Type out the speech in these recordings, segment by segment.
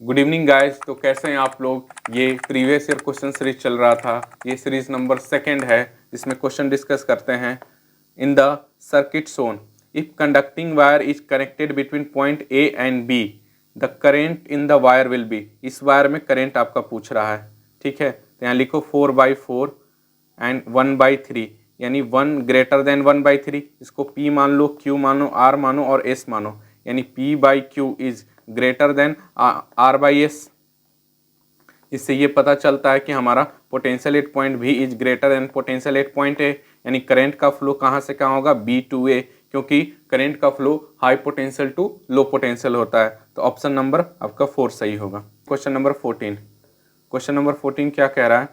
Good evening guys. तो कैसे हैं आप लोग। ये प्रीवियस ईयर क्वेश्चन सीरीज चल रहा था। ये सीरीज नंबर 2 है जिसमें क्वेश्चन डिस्कस करते हैं। इन the circuit shown if conducting wire is connected between point A and be the current in the wire will be. इस वायर में करेंट आपका पूछ रहा है, ठीक है। तो यहाँ लिखो 4/4 एंड 1/3, यानी 1 ग्रेटर देन 1/3। इसको P मान लो, Q मानो, R मानो और S मानो, यानी P/Q is greater then R/S। इससे ये पता चलता है कि हमारा potential at point B is greater than potential at point A, यानी करंट का फ्लो कहाँ से कहाँ होगा, B टू A, क्योंकि करंट का flow high potential to low potential होता है। तो ऑप्शन नंबर आपका 4 सही होगा। Question number 14। क्वेश्चन नंबर 14 क्या कह रहा है,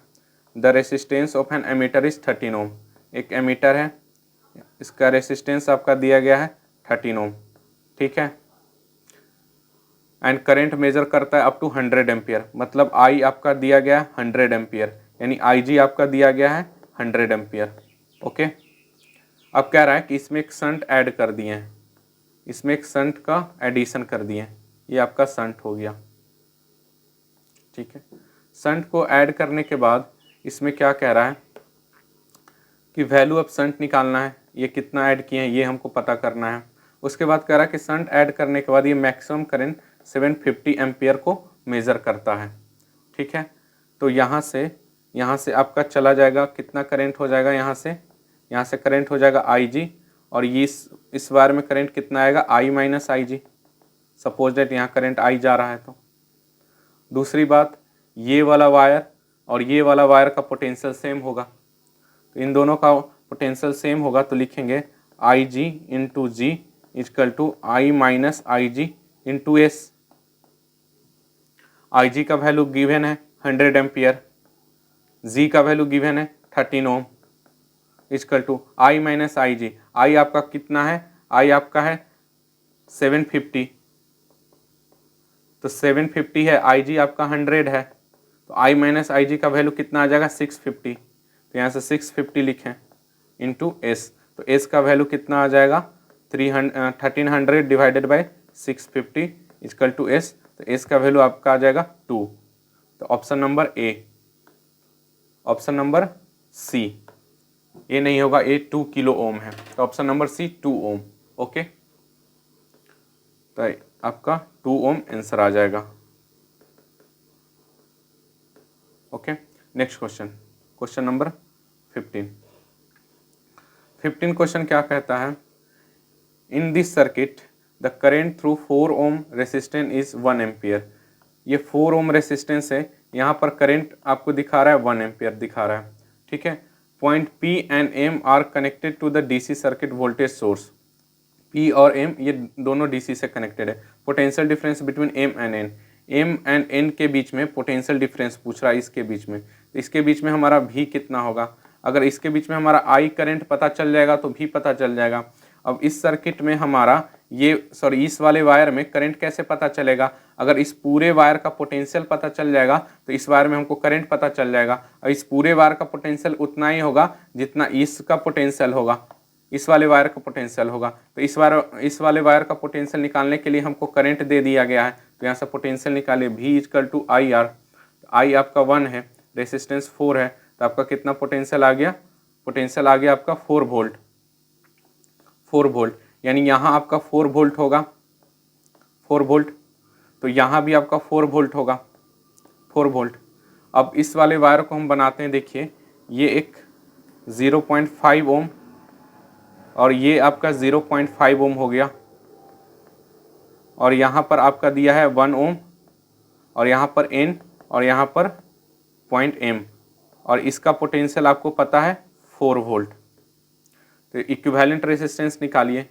the resistance of an ammeter is 13 ohm. एक एमीटर है, इसका रेसिस्टेंस आपका दिया गया है 13 ओम, ठीक है। एंड करंट मेजर करता है अप टू 100 एम्पियर, मतलब आई आपका दिया गया है 100 एम्पियर, यानी IG आपका दिया गया है 100 एम्पियर। ओके, अब कह रहा है कि इसमें एक शंट ऐड कर दिए हैं, इसमें एक शंट का एडिशन कर दिए हैं, ये आपका शंट हो गया, ठीक है। शंट को ऐड करने के बाद इसमें क्या कह रहा है कि वैल्यू ऑफ शंट निकालना है, ये कितना ऐड किए हैं ये हमको पता करना है। उसके बाद कह रहा है कि शंट ऐड करने के बाद ये मैक्सिमम करंट 750 एम्पियर को मेज़र करता है, ठीक है। तो यहाँ से आपका चला जाएगा, कितना करंट हो जाएगा, यहाँ से करंट हो जाएगा IG, और ये इस वायर में करंट कितना आएगा, I minus IG। Suppose date यहाँ करंट I जा रहा है। तो दूसरी बात, ये वाला वायर और ये वाला वायर का पोटेंशियल सेम होगा, तो इन दोनों का पोटेंशियल सेम होगा, तो लिखेंगे IG into G equal to I minus IG into S। IG का वैल्यू गिवन है 100 एम्पियर, G का वैल्यू गिवन है 13 ohm equal to I minus IG। I आपका कितना है, I आपका है 750, तो 750 है, IG आपका 100 है, तो I माइनस IG का वैल्यू कितना आ जाएगा 650, तो यहाँ से 650 लिखें इंटू S, तो S का वैल्यू कितना आ जाएगा 1300 divided by 650 equal to S, तो S का वैल्यू आपका आ जाएगा 2। तो option number A, option number C, ये नहीं होगा, A 2 किलो ओम है, तो option number C 2 ohm. Okay, तो आपका 2 ओम आंसर आ जाएगा। Okay, next question, question number 15 question क्या कहता है, in this circuit the current through 4 ohm resistance is 1 ampere. ये 4 ओम रेसिस्टेंस है, यहाँ पर करंट आपको दिखा रहा है 1 एम्पियर दिखा रहा है, ठीक है। Point P and M are connected to the DC circuit voltage source. P और M ये दोनों DC से कनेक्टेड है। Potential difference between M and N, M and N के बीच में पोटेंशियल डिफरेंस पूछ रहा है, इसके बीच में, तो इसके बीच में हमारा V कितना होगा। अगर इसके बीच में हमारा I करंट पता चल जाएगा तो V पता चल जाएगा। अब इस सर्किट में हमारा इस वाले वायर में करंट कैसे पता चलेगा, अगर इस पूरे वायर का पोटेंशियल पता चल जाएगा तो इस वायर में हमको करंट पता चल जाएगा, और इस पूरे वायर का पोटेंशियल उतना ही होगा जितना इसका पोटेंशियल होगा, इस वाले वायर का पोटेंशियल होगा। तो इस वाले वायर का पोटेंशियल निकालने के लिए हमको करंट दे दिया गया है, तो यहाँ से पोटेंशियल निकालिए, V equal to IR। I आपका 1 है, रेसिस्टेंस 4 है, तो आपका कितना पोटेंशियल आ गया, पोटेंशियल आ गया आपका 4 वोल्ट, 4 वोल्ट, यानी यहाँ आपका 4 वोल्ट होगा, 4 वोल्ट, तो यहाँ भी आपका 4 वोल्ट होगा, 4 वोल्ट। अब इस वाले वायर को हम बनाते हैं, देखिए ये एक 0.5 ओम और ये आपका 0.5 ओम हो गया, और यहाँ पर आपका दिया है 1 ओम, और यहाँ पर N और यहाँ पर पॉइंट M, और इसका पोटेंशियल आपको पता है 4 वोल्ट। तो इक्विवेलेंट रेसिस्टेंस निकालिए,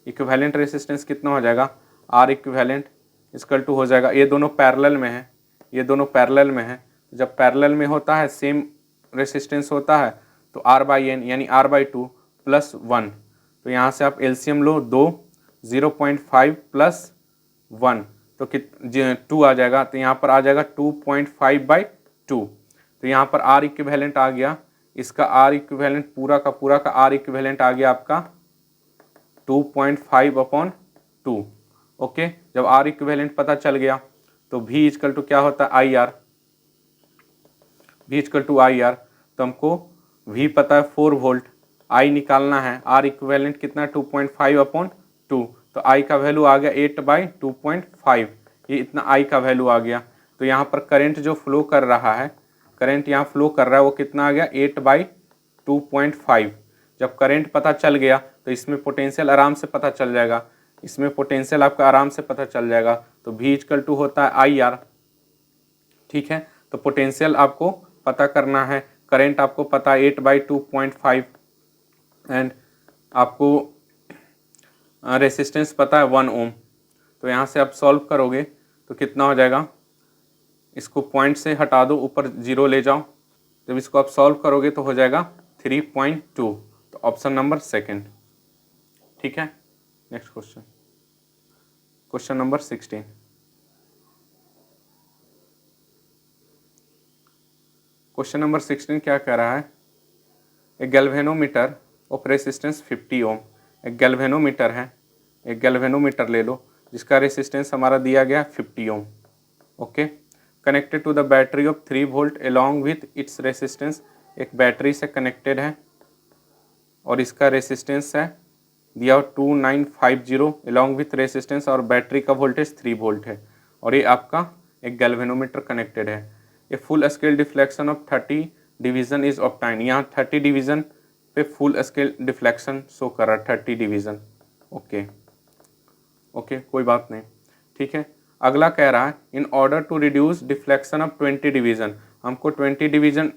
इक्विवेलेंट रेसिस्टेंस कितना हो जाएगा, R इक्विवेलेंट इक्वल टू हो जाएगा, ये दोनों पैरेलल में है, ये दोनों पैरेलल में है, जब पैरेलल में होता है सेम रेसिस्टेंस होता है तो R/N यानी R/2 प्लस 1, तो यहाँ से आप एलसीएम लो, 2 0.5 प्लस 1 तो 2 आ जाएगा, तो यहाँ पर आ जाएगा 2.5/2, तो यहाँ पर R इक्विवेलेंट आ गया, इसका R इक्विवेलेंट पूरा का R इक्विवेलेंट आ गया आपका 2.5/2। ओके, जब R इक्विवेलेंट पता चल गया तो V इजकल टू क्या होता है I R, V equal to I R. तो हमको V पता है 4 वोल्ट, I निकालना है, R इक्विवेलेंट कितना 2.5/2, तो I का वैल्यू आ गया 8/2.5, ये इतना I का वैल्यू आ गया। तो यहाँ पर करंट जो फ्लो कर रहा है, करंट यहाँ फ्लो कर रहा है वो कितना आ गया 8/2.5। जब करंट पता चल गया तो इसमें पोटेंशियल आराम से पता चल जाएगा, इसमें पोटेंशियल आपका आराम से पता चल जाएगा। तो V इजकल टू होता है आई आर, ठीक है। तो पोटेंशियल आपको पता करना है, करंट आपको पता है 8/2.5 एंड आपको रेसिस्टेंस पता है 1 ओम। तो यहाँ से आप सॉल्व करोगे तो कितना हो जाएगा, इसको पॉइंट से हटा दो, ऊपर 0 ले जाओ, जब इसको आप सॉल्व करोगे तो हो जाएगा 3.2। तो ऑप्शन नंबर सेकंड, ठीक है। Next question, question number 16। Question number 16 क्या कह रहा है, एक गैल्वेनोमीटर ऑफ रेसिस्टेंस 50 ओम, एक गैल्वेनोमीटर है, एक गैल्वेनोमीटर ले लो जिसका रेसिस्टेंस हमारा दिया गया 50 ohm, okay. Connected to the battery of 3 volt along with its resistance, एक बैटरी से कनेक्टेड है और इसका रेसिस्टेंस है दिया 2950 अलॉन्ग विथ रेसिस्टेंस, और बैटरी का वोल्टेज 3 वोल्ट है, और ये आपका एक गैल्वेनोमीटर कनेक्टेड है। A full scale deflection of 30 division is obtained, यहाँ 30 डिवीजन पे फुल स्केल डिफ्लेक्शन शो कर रहा है 30 डिवीजन, ओके ओके, कोई बात नहीं, ठीक है। अगला कह रहा है in order to reduce deflection of 20 division, हमको 20 डिवीजन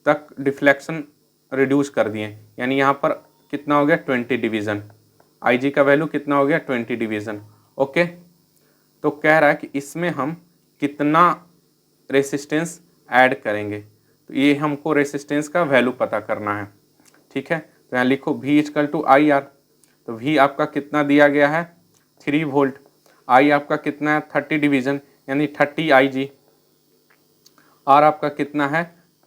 तक डिफ्लेक्शन रिड्यूस कर दिए, यानी यहाँ पर कितना हो गया 20 डिवीजन, आई जी का वैल्यू कितना हो गया 20 डिवीजन, ओके। तो कह रहा है कि इसमें हम कितना रेसिस्टेंस ऐड करेंगे, तो ये हमको रेसिस्टेंस का वैल्यू पता करना है, ठीक है। तो यहाँ लिखो V equal to I R, तो V आपका कितना दिया गया है 3 वोल्ट, I आपका कितना है 30 डिवीजन यानी 30 IG, R आपका कितना है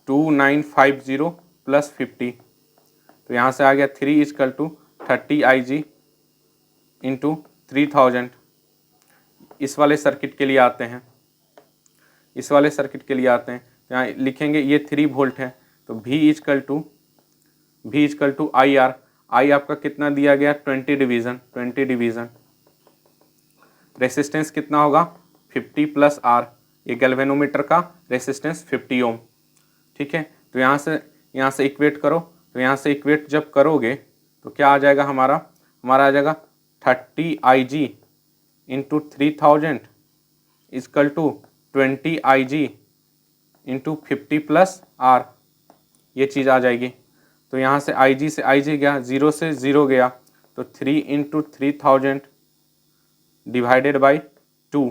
2950 प्लस 50, तो यहाँ से आ गया 3 इजकल टू 30 IG इंटू 3000। इस वाले सर्किट के लिए आते हैं, इस वाले सर्किट के लिए आते हैं, तो यहाँ लिखेंगे ये 3 वोल्ट है, तो V equal to I R, I आपका कितना दिया गया 20 डिवीजन, रेसिस्टेंस कितना होगा 50 प्लस R, ये गैल्वेनोमीटर का रेसिस्टेंस 50 ओम, ठीक है। तो यहाँ से इक्वेट करो, तो यहाँ से इक्वेट जब करोगे तो क्या आ जाएगा हमारा आ जाएगा 30 IG into 3000 equal to 20 IG into 50 plus R, ये चीज़ आ जाएगी। तो यहाँ से IG से IG गया, 0 से 0 गया, तो 3 into 3000 divided by 2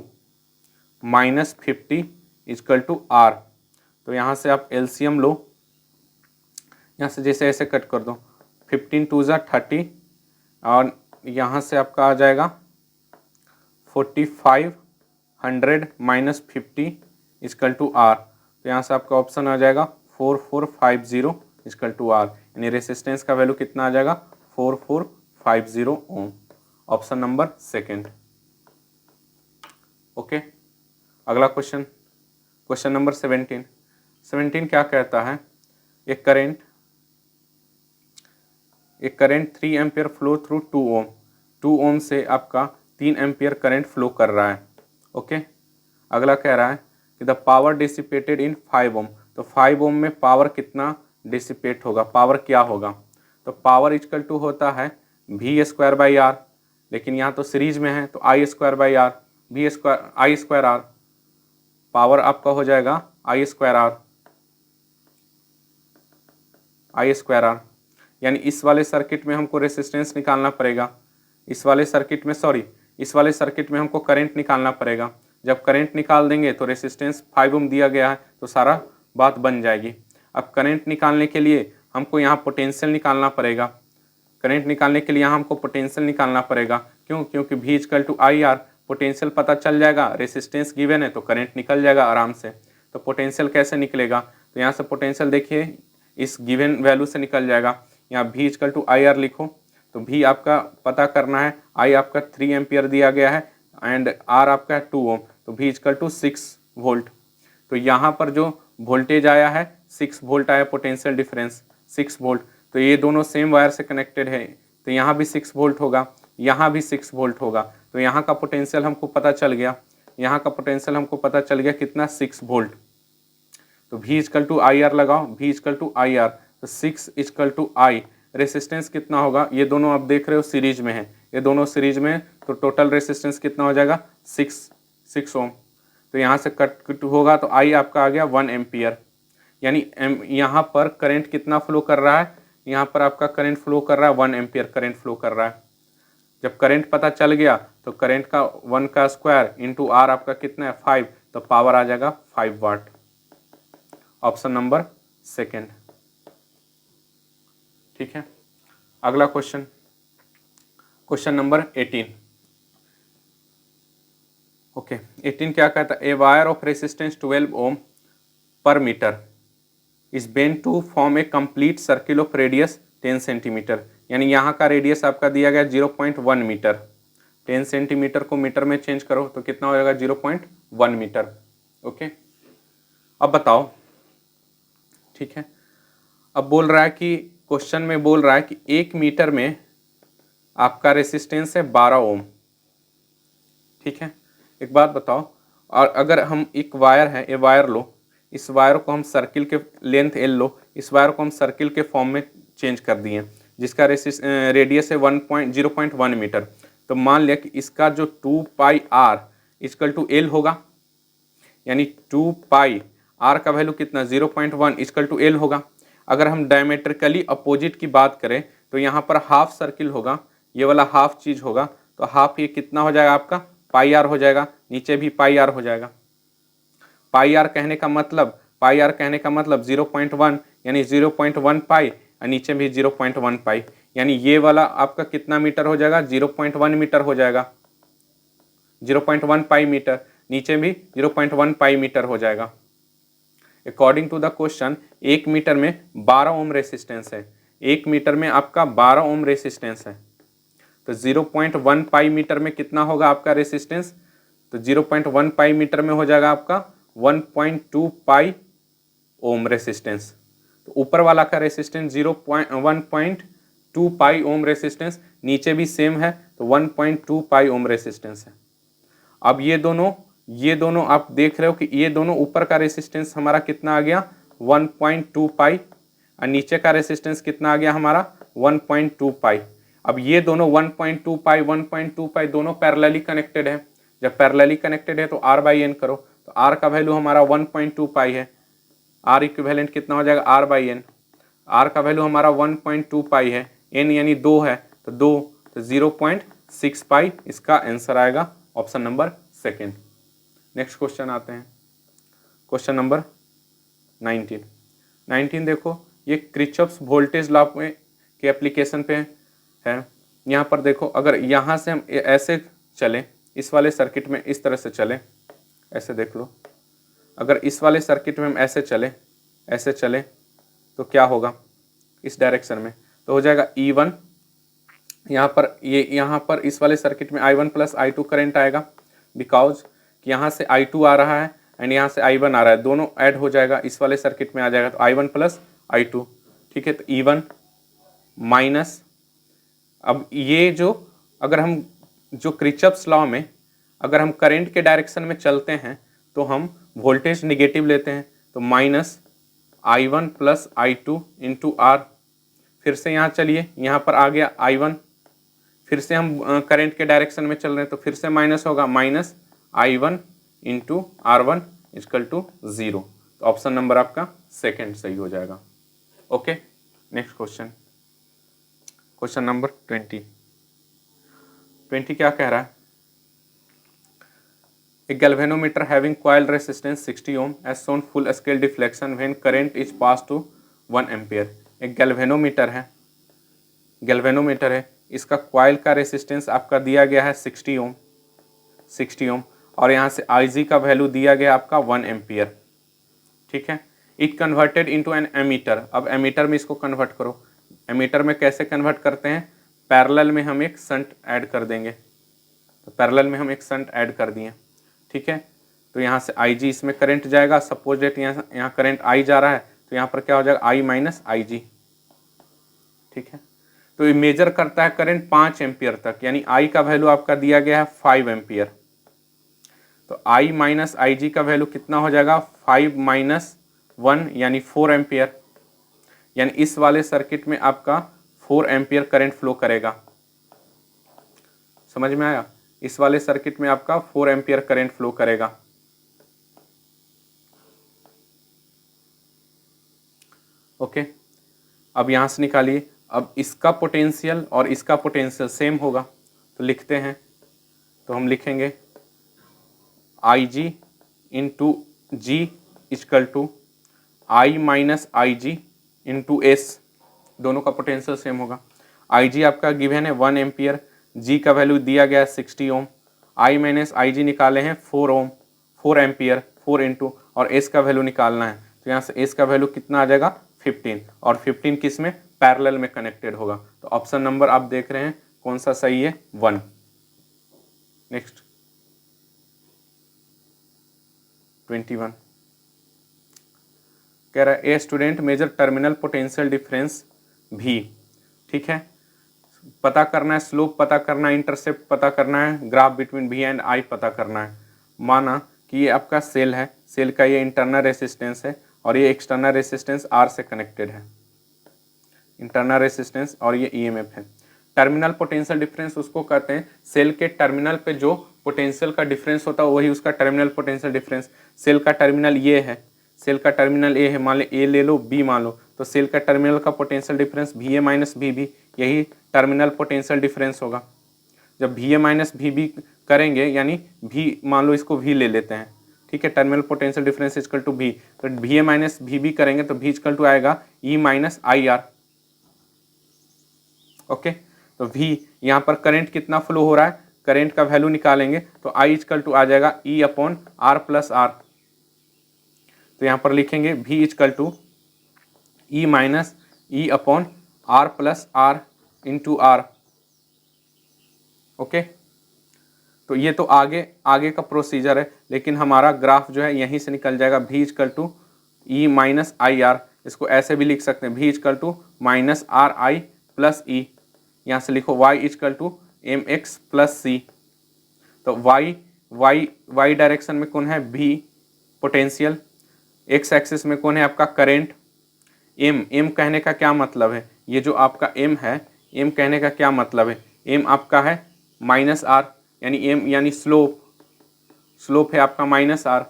minus 50 equal to R। तो यहाँ से आप LCM लो, यहाँ से जैसे ऐसे कट कर दो, 15 2 ज़ा 30, और यहाँ से आपका आ जाएगा 4500 माइनस 50 इजकल टू R। तो यहाँ से आपका ऑप्शन आ जाएगा 4450 इजकल टू R, यानी रेसिस्टेंस का वैल्यू कितना आ जाएगा 4450 ओम, ऑप्शन नंबर सेकंड, ओके। अगला क्वेश्चन, क्वेश्चन नंबर 17 क्या कहता है, एक करंट 3 एम्पियर फ्लो थ्रू 2 ओम से आपका 3 एम्पियर करंट फ्लो कर रहा है, ओके। अगला कह रहा है कि द पावर डिसिपेटेड इन 5 ओम, तो 5 ओम में पावर कितना डिसिपेट होगा, पावर क्या होगा, तो पावर इक्वल टू होता है V²/R, लेकिन यहाँ तो सीरीज में है तो I²/R, I²R, पावर आपका हो जाएगा I²R, यानी इस वाले सर्किट में हमको रेसिस्टेंस निकालना पड़ेगा, इस वाले सर्किट में हमको करंट निकालना पड़ेगा। जब करंट निकाल देंगे तो रेसिस्टेंस 5 ओम दिया गया है तो सारा बात बन जाएगी। अब करंट निकालने के लिए हमको यहाँ पोटेंशियल निकालना पड़ेगा, करंट निकालने के लिए यहाँ हमको पोटेंशियल निकालना पड़ेगा, क्यों, क्योंकि V equal to I R, potential पता चल जाएगा, रेसिस्टेंस गिवन है तो करंट निकल जाएगा आराम से। तो पोटेंशियल कैसे निकलेगा, तो यहाँ से पोटेंशियल देखिए इस गिवन वैल्यू से निकल जाएगा, यहाँ V equal to I R लिखो, तो V आपका पता करना है, I आपका 3 एम्पियर दिया गया है एंड R आपका है 2 ओम, तो V इक्वल टू 6 वोल्ट। तो यहाँ पर जो वोल्टेज आया है 6 वोल्ट आया, पोटेंशियल डिफरेंस 6 वोल्ट। तो ये दोनों सेम वायर से कनेक्टेड है, तो यहाँ भी 6 वोल्ट होगा, यहाँ भी 6 वोल्ट होगा। तो यहाँ का पोटेंशियल हमको पता चल गया, यहाँ का पोटेंशियल हमको पता चल गया कितना, 6 वोल्ट। तो V equal to I R लगाओ, V equal to I R, तो 6 इक्वल टू आई। रेसिस्टेंस कितना होगा, ये दोनों आप देख रहे हो सीरीज में है, ये दोनों सीरीज में, तो टोटल रेसिस्टेंस कितना हो जाएगा, 6 ओम। तो यहाँ से कट होगा तो आई आपका आ गया 1 एम्पियर। यानी यहाँ पर करंट कितना फ्लो कर रहा है, यहाँ पर आपका करंट फ्लो कर रहा है 1 एम्पियर करंट फ्लो कर रहा है। जब करंट पता चल गया तो करंट का 1 का स्क्वायर इंटू आर आपका कितना है 5, तो पावर आ जाएगा 5 वाट। Option number second. ठीक है, अगला क्वेश्चन, क्वेश्चन नंबर 18। ओके, 18 क्या कहता है, a wire of resistance 12 ohm per metre is bend to form a complete circle of radius 10 centimetre. यानी यहाँ का रेडियस आपका दिया गया 0.1 मीटर, 10 सेंटीमीटर को मीटर में चेंज करो तो कितना हो जाएगा, 0.1 मीटर। ओके, अब बताओ। ठीक है, अब बोल रहा है कि क्वेश्चन में बोल रहा है कि 1 मीटर में आपका रेसिस्टेंस है 12 ओम। ठीक है, एक बात बताओ, और अगर हम एक वायर है, ये वायर लो, इस वायर को हम सर्किल के लेंथ एल लो, इस वायर को हम सर्किल के फॉर्म में चेंज कर दिए, जिसका रेडियस है 0.1 मीटर। तो मान लिया कि इसका जो 2 पाई आर इक्वल टू एल होगा, यानी 2 पाई आर का वैल्यू कितना, 0.1 इक्वल टू एल होगा। अगर हम डायमेट्रिकली अपोजिट की बात करें तो यहाँ पर हाफ सर्किल होगा, ये वाला हाफ चीज होगा, तो हाफ ये कितना हो जाएगा आपका, पाई आर हो जाएगा, नीचे भी पाई आर हो जाएगा। पाई आर कहने का मतलब, पाई आर कहने का मतलब 0.1 यानी 0.1 पाई, और नीचे भी 0.1 पाई, यानी ये वाला आपका कितना मीटर हो जाएगा, 0.1 मीटर हो जाएगा, 0.1 पाई मीटर, नीचे भी 0.1 पाई मीटर हो जाएगा। According to the question 1 metre में 12 ओम रेसिस्टेंस है, 1 मीटर में आपका 12 ओम रेसिस्टेंस है, तो 0.1 पाई मीटर में कितना होगा आपका रेसिस्टेंस, तो 0.1 पाई मीटर में हो जाएगा आपका 1.2 पाई ओम रेसिस्टेंस। तो ऊपर वाला का रेसिस्टेंस 1.2 पाई ओम रेसिस्टेंस, नीचे भी सेम है तो 1.2 पाई ओम रेसिस्टेंस है। अब ये दोनों आप देख रहे हो कि ये दोनों ऊपर का रेसिस्टेंस हमारा कितना आ गया, 1.2 पाई, और नीचे का रेसिस्टेंस कितना आ गया हमारा, 1.2 पाई। अब ये दोनों 1.2 पाई दोनों पैरेलली कनेक्टेड है। जब पैरेलली कनेक्टेड है तो आर बाई एन करो, तो आर का वैल्यू हमारा 1.2 पाई है, आर इक्विवेलेंट कितना हो जाएगा, आर बाई एन। आर का वैल्यू हमारा 1.2 पाई है, एन यानी 2 है, तो 2, तो 0.6 पाई इसका आंसर आएगा, option number second. Next question आते हैं, क्वेश्चन नंबर 19 देखो, ये क्रिचॉफ्स वोल्टेज लॉ के एप्लीकेशन पे है। यहाँ पर देखो, अगर यहाँ से हम ऐसे चले, इस वाले सर्किट में इस तरह से चले, ऐसे देख लो, अगर इस वाले सर्किट में हम ऐसे चले तो क्या होगा, इस डायरेक्शन में तो हो जाएगा E1, यहाँ पर इस वाले सर्किट में I1 प्लस I2 करंट आएगा, बिकॉज यहाँ से I2 आ रहा है एंड यहाँ से I1 आ रहा है, दोनों ऐड हो जाएगा, इस वाले सर्किट में आ जाएगा, तो I1 प्लस I2। ठीक है, तो E1 माइनस, अब ये जो, अगर हम जो क्रिचॉफ्स लॉ में अगर हम करंट के डायरेक्शन में चलते हैं तो हम वोल्टेज निगेटिव लेते हैं, तो minus I1 plus I2 into are. फिर से यहाँ चलिए, यहाँ पर आ गया I1, फिर से हम करंट के डायरेक्शन में चल रहे हैं तो फिर से माइनस होगा, minus I1 into R1 equal to 0। तो ऑप्शन नंबर आपका सेकेंड सही हो जाएगा। Okay, next question, question number 20 क्या कह रहा है, A galvanometer having coil resistance 60 ohm has shown full scale deflection when current is passed to 1 ampere। एक गैल्वेनोमीटर है, इसका कॉइल का रेसिस्टेंस आपका दिया गया है 60 ओम, और यहाँ से Ig का वैल्यू दिया गया आपका 1 एम्पियर। ठीक है, it converted into an ammeter. अब एमीटर में इसको कन्वर्ट करो, एमीटर में कैसे कन्वर्ट करते हैं, पैरेलल में हम एक शंट ऐड कर देंगे, तो पैरेलल में हम एक शंट ऐड कर दिए। ठीक है। तो यहाँ से IG इसमें करंट जाएगा, सपोज डेट यहाँ करंट I जा रहा है, तो यहाँ पर क्या हो जाएगा I माइनस IG, ठीक है। तो ये मेजर करता है करंट 5 एम्पियर तक, यानी I का वैल्यू आपका दिया गया है 5 एम्पियर। तो I माइनस IG का वैल्यू कितना हो जाएगा 5 माइनस 1 यानी 4 एम्पियर, यानी इस वाले सर्किट में आपका 4 एम्पियर करंट फ्लो करेगा। समझ में आया? इस वाले सर्किट में आपका 4 एम्पियर करंट फ्लो करेगा। ओके, अब यहां से निकालिए। अब इसका पोटेंशियल और इसका पोटेंशियल सेम होगा, तो लिखते हैं। तो हम लिखेंगे IG into G equal to I minus IG into S, दोनों का पोटेंशियल सेम होगा। IG आपका गिवन है 1 एम्पियर, G का वैल्यू दिया गया है 60 ओम, I माइनस IG निकाले हैं 4 ओम, 4 एम्पियर, 4 इंटू, और S का वैल्यू निकालना है। तो यहाँ से S का वैल्यू कितना आ जाएगा 15, और 15 किस में पैरेलल में कनेक्टेड होगा। तो ऑप्शन नंबर आप देख रहे हैं कौन सा सही है 1। नेक्स्ट 21 कह रहा है a student measure terminal potential difference भी, ठीक है। पता करना है स्लोप, पता करना है इंटरसेप्ट, पता करना है graph between V and I पता करना है। माना कि ये आपका सेल है, सेल का ये इंटरनल रेसिस्टेंस है और ये एक्सटर्नल रेसिस्टेंस R से कनेक्टेड है, इंटरनल रेसिस्टेंस, और ये EMF है। टर्मिनल पोटेंशियल डिफरेंस उसको कहते हैं सेल के टर्मिनल पे जो पोटेंशियल का डिफरेंस होता है वही उसका टर्मिनल पोटेंशियल डिफरेंस। सेल का टर्मिनल ये है, सेल का टर्मिनल ए है, मान लो ए ले लो, बी मान लो, तो सेल का टर्मिनल का potential difference VA minus VB, यही टर्मिनल पोटेंशियल डिफरेंस होगा। जब VA माइनस VB करेंगे, यानी V मान लो इसको V ले लेते हैं, ठीक है, terminal potential difference equal to V, तो VA माइनस VB करेंगे तो V इक्वल टू आएगा E माइनस IR। ओके, तो V यहाँ पर करंट कितना फ्लो हो रहा है, करंट का वैल्यू निकालेंगे तो I इक्वल टू आ जाएगा E upon R plus R। तो यहाँ पर लिखेंगे V equal to E minus E upon R plus R into R। Okay, तो ये तो आगे का प्रोसीजर है, लेकिन हमारा ग्राफ जो है यहीं से निकल जाएगा। V equal to E minus IR, इसको ऐसे भी लिख सकते हैं V equal to minus RI plus E। यहाँ से लिखो Y equal to MX plus C। तो Y डायरेक्शन में कौन है V पोटेंशियल, X एक्सिस में कौन है आपका करंट। M कहने का क्या मतलब है, ये जो आपका M है, M कहने का क्या मतलब है, M आपका है माइनस R, यानी M यानी स्लोप है आपका माइनस R।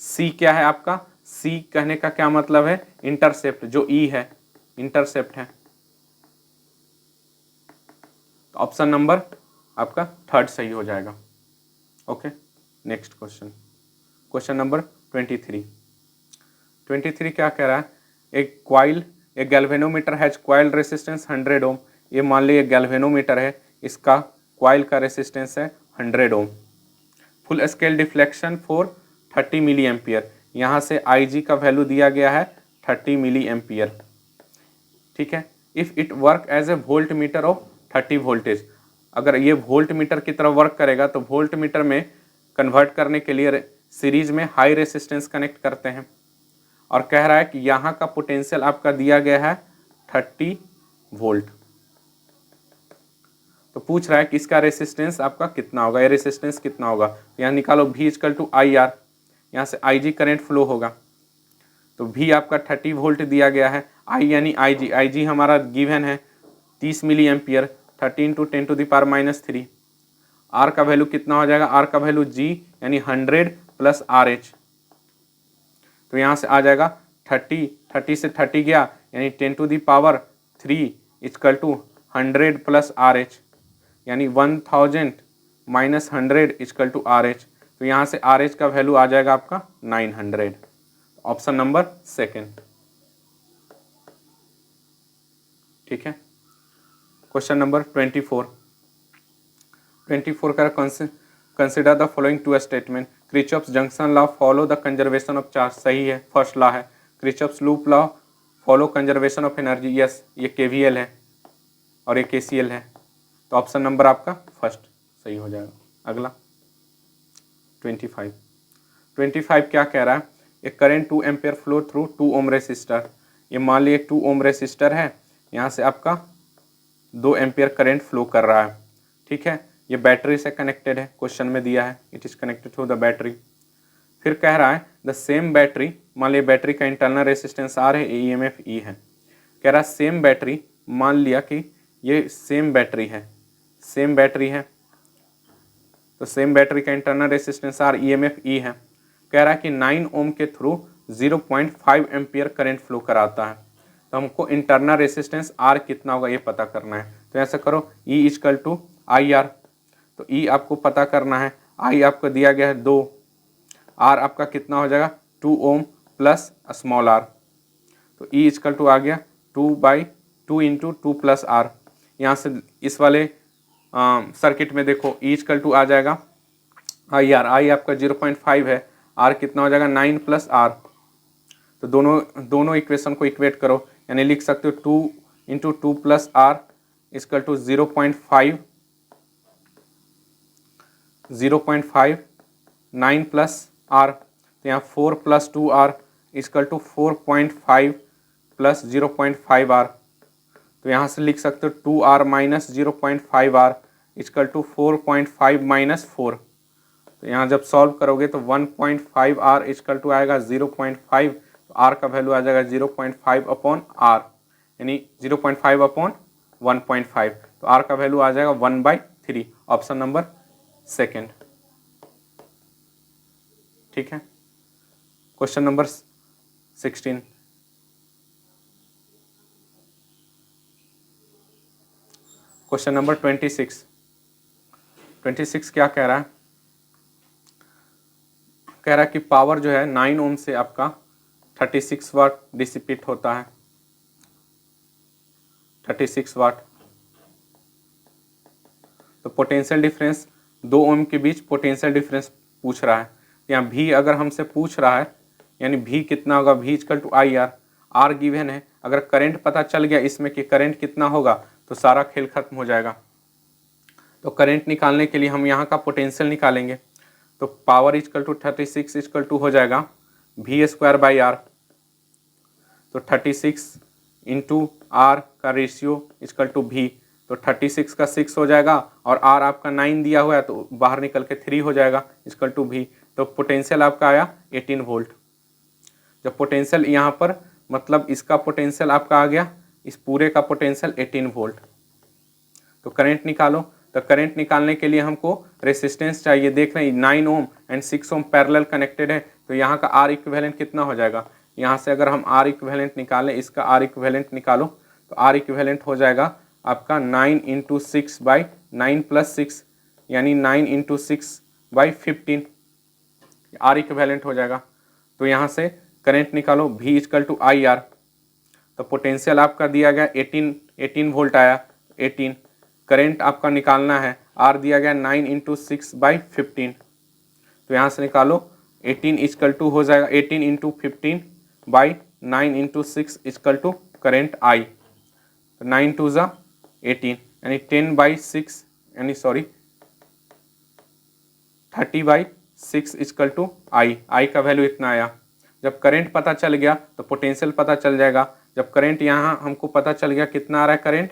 C क्या है आपका, C कहने का क्या मतलब है इंटरसेप्ट, जो E है इंटरसेप्ट है। तो ऑप्शन नंबर आपका 3 सही हो जाएगा। Okay, next question, question number 23 क्या कह रहा है, a galvanometer has coil resistance 100 ओम। ये मान लीजिए गैल्वेनोमीटर है, इसका कॉइल का रेसिस्टेंस है 100 ohm. Full scale deflection for 30 milliampere, यहाँ से IG का वैल्यू दिया गया है 30 मिली एम्पियर, ठीक है। If it work as a voltmeter of 30 voltage, अगर ये वोल्ट मीटर की तरह वर्क करेगा तो वोल्ट मीटर में कन्वर्ट करने के लिए सीरीज में हाई रेसिस्टेंस कनेक्ट करते हैं, और कह रहा है कि यहाँ का पोटेंशियल आपका दिया गया है 30 वोल्ट। तो पूछ रहा है कि इसका रेसिस्टेंस आपका कितना होगा, ये रेसिस्टेंस कितना होगा। तो यहाँ निकालो V इक्वल टू IR, यहाँ से IG करंट फ्लो होगा, तो V आपका 30 वोल्ट दिया गया है, I यानी IG हमारा गिवन है 30 milliampere, 30 into 10 to the power minus 3। R का वैल्यू कितना हो जाएगा, R का वैल्यू G यानी 100 प्लस RH। तो यहाँ से आ जाएगा 30 से 30 गया, यानी 10 to the power 3 equal to 100 plus RH, यानी 1000 माइनस 100 इक्वल टू RH। तो यहाँ से RH का वैल्यू आ जाएगा आपका 900। ऑप्शन नंबर 2, ठीक है। क्वेश्चन नंबर 24 का consider the following 2 statement. Kirchhoff's junction law follow the conservation of charge, सही है, फर्स्ट लॉ है। Kirchhoff's loop law follow conservation of energy, yes, ये KVL है और ये KCL है। तो ऑप्शन नंबर आपका फर्स्ट सही हो जाएगा। अगला 25 क्या कह रहा है, a current 2 ampere flow through 2 ohm resistor. ये मान लिया 2 ओम रेसिस्टर है, यहाँ से आपका 2 एम्पियर करंट फ्लो कर रहा है, ठीक है। ये बैटरी से कनेक्टेड है, क्वेश्चन में दिया है it is connected to the battery. फिर कह रहा है द सेम बैटरी, मान लिया बैटरी का इंटरनल रेसिस्टेंस आर है, ईएमएफ ई है। कह रहा है सेम बैटरी, मान लिया कि ये सेम बैटरी है, तो सेम बैटरी का internal resistance R, EMF E है। कह रहा है कि 9 ओम के थ्रू 0.5 एम्पियर करंट फ्लो कराता है, तो हमको इंटरनल रेसिस्टेंस आर कितना होगा ये पता करना है। तो ऐसा करो E equal to I R, तो ई आपको पता करना है, आई आपको दिया गया है 2, आर आपका कितना हो जाएगा 2 ओम प्लस स्मॉल आर, तो ई इक्वल टू आ गया 2/2 इंटू 2 प्लस आर। यहाँ से इस वाले सर्किट में देखो ई इक्वल टू आ जाएगा आई आर, आई आपका 0.5 है, आर कितना हो जाएगा 9 प्लस आर। तो दोनों इक्वेशन को इक्वेट करो, यानी लिख सकते हो 2 into 2 plus R equal to 0.5 9 plus R, तो यहाँ 4 plus 2 R equal to 4.5 plus 0.5 R. तो यहाँ से लिख सकते हो 2r minus 0.5 R equal to 4.5 minus 4। तो यहाँ जब सॉल्व करोगे तो 1.5 आर इक्वल टू आएगा 0.5, तो आर का वैल्यू आ जाएगा 0.5 अपॉन आर, यानी 0.5 अपॉन 1.5, तो आर का वैल्यू आ जाएगा 1/3, ऑप्शन नंबर सेकेंड, ठीक है। क्वेश्चन नंबर 16, क्वेश्चन नंबर 26 क्या कह रहा है, कह रहा है कि पावर जो है 9 ओम से आपका 36 वाट डिसिपेट होता है, 36 वाट। तो पोटेंशियल डिफरेंस 2 ओम के बीच पोटेंशियल डिफरेंस पूछ रहा है। यहाँ भी अगर हमसे पूछ रहा है, यानी भी कितना होगा, V equal to I R, R given है, अगर करंट पता चल गया इसमें कि करंट कितना होगा तो सारा खेल खत्म हो जाएगा। तो करंट निकालने के लिए हम यहाँ का पोटेंशियल निकालेंगे, तो power equal to 36 equal to हो जाएगा वी स्क्वायर बाई आर, तो 36 इंटू आर का रेशियो इक्वल टू भी, तो 36 का 6 हो जाएगा और आर आपका 9 दिया हुआ है तो बाहर निकल के 3 हो जाएगा इक्वल टू भी। तो पोटेंशियल आपका आया 18 वोल्ट। जब पोटेंशियल यहाँ पर मतलब इसका पोटेंशियल आपका आ गया, इस पूरे का पोटेंशियल 18 वोल्ट। तो करंट निकालो, तो करंट निकालने के लिए हमको रेसिस्टेंस चाहिए, देख रहे हैं 9 ohm and 6 ohm parallel connected है, तो यहाँ का आर इक्विवेलेंट कितना हो जाएगा, यहाँ से अगर हम आर इक्विवेलेंट निकालें, इसका आर इक्विवेलेंट निकालो, तो आर इक्विवेलेंट हो जाएगा आपका 9 इंटू 6 बाई 9 प्लस 6, यानी 9 इंटू 6 बाई 15, आर इक्विवेलेंट हो जाएगा। तो यहाँ से करंट निकालो, भी इक्वल टू आई आर, तो पोटेंशियल आपका दिया गया 18 वोल्ट आया, 18, करंट आपका निकालना है, आर दिया गया 9 इंटू 6 बाई 15, तो यहाँ से निकालो 18 इक्वल टू हो जाएगा 18 into 15 by 9 into 6 equal to current I, तो 9 टू ज़ा 18, यानी 10/6 यानी 30/6 इक्वल टू आई का वैल्यू इतना आया। जब करंट पता चल गया तो पोटेंशियल पता चल जाएगा। जब करंट यहाँ हमको पता चल गया कितना आ रहा है करंट